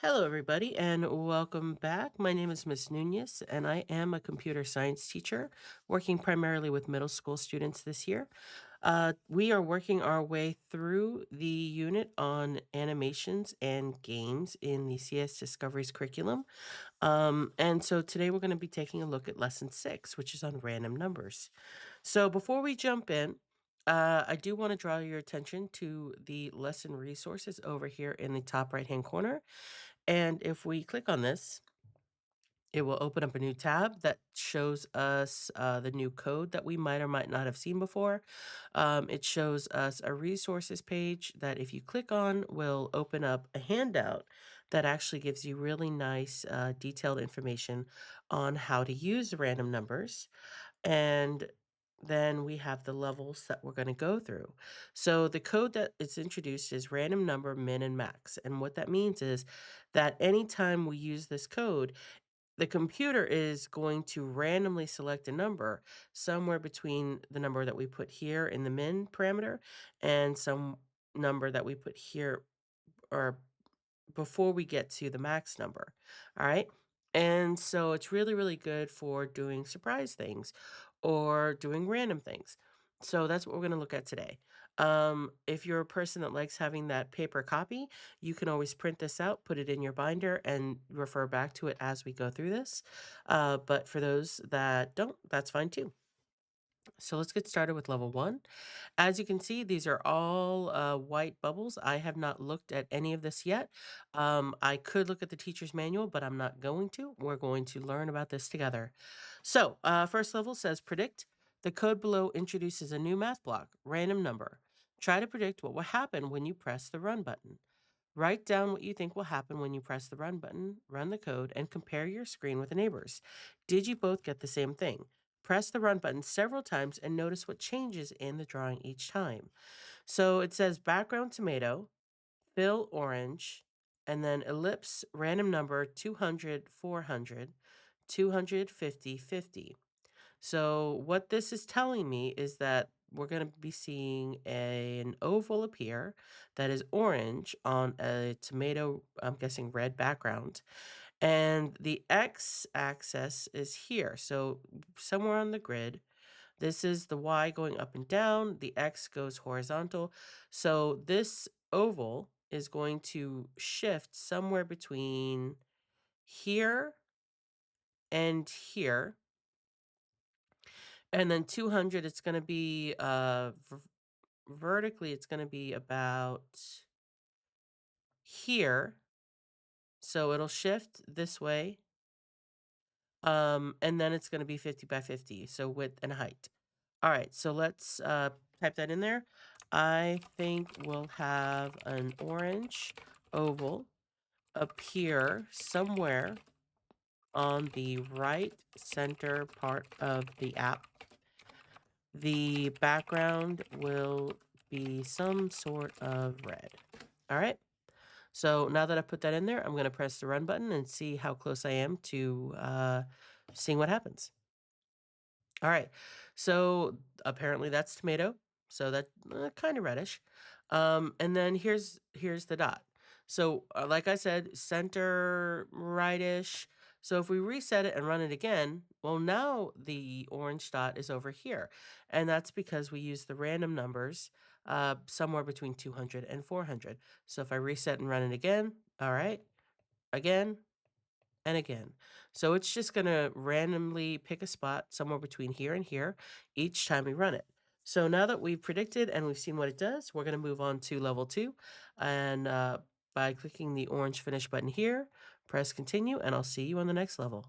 Hello, everybody, and welcome back. My name is Miss Nunes, and I am a computer science teacher working primarily with middle school students this year. We are working our way through the unit on animations and games in the CS Discoveries curriculum. And so today we're going to be taking a look at lesson 6, which is on random numbers. So before we jump in, I do want to draw your attention to the lesson resources over here in the top right-hand corner. And if we click on this, it will open up a new tab that shows us the new code that we might or might not have seen before. It shows us a resources page that if you click on will open up a handout that actually gives you really nice detailed information on how to use random numbers. And then we have the levels that we're going to go through. So the code that is introduced is random number min and max. And what that means is that anytime we use this code, the computer is going to randomly select a number somewhere between the number that we put here in the min parameter and some number that we put here or before we get to the max number. All right. And so it's really, really good for doing surprise things or doing random things. So that's what we're going to look at today. If you're a person that likes having that paper copy, you can always print this out, put it in your binder, and refer back to it as we go through this. But for those that don't, that's fine too. So let's get started with level one. As you can see, these are all white bubbles. I have not looked at any of this yet. I could look at the teacher's manual, but I'm not going to. We're going to learn about this together. So first level says predict. The code below introduces a new math block, random number. Try to predict what will happen when you press the run button. Write down what you think will happen when you press the run button, run the code, and compare your screen with the neighbors. Did you both get the same thing? Press the run button several times and notice what changes in the drawing each time. So it says background tomato, fill orange, and then ellipse random number 200, 400, 250, 50. So what this is telling me is that we're going to be seeing an oval appear that is orange on a tomato, I'm guessing red background. And the x-axis is here. So somewhere on the grid, this is the y going up and down, the x goes horizontal. So this oval is going to shift somewhere between here and here. And then 200, it's going to be vertically, it's going to be about here. So it'll shift this way. And then it's going to be 50 by 50. So width and height. All right. So let's type that in there. I think we'll have an orange oval appear somewhere on the right center part of the app. The background will be some sort of red. All right. So now that I put that in there, I'm going to press the run button and see how close I am to seeing what happens. All right. So apparently that's tomato. So that kind of reddish. And then here's the dot. So like I said, center rightish. So if we reset it and run it again, well, now the orange dot is over here. And that's because we use the random numbers somewhere between 200 and 400. So if I reset and run it again, all right, again, and again. So it's just going to randomly pick a spot somewhere between here and here each time we run it. So now that we've predicted and we've seen what it does, we're going to move on to level two. And by clicking the orange finish button here, press continue, and I'll see you on the next level.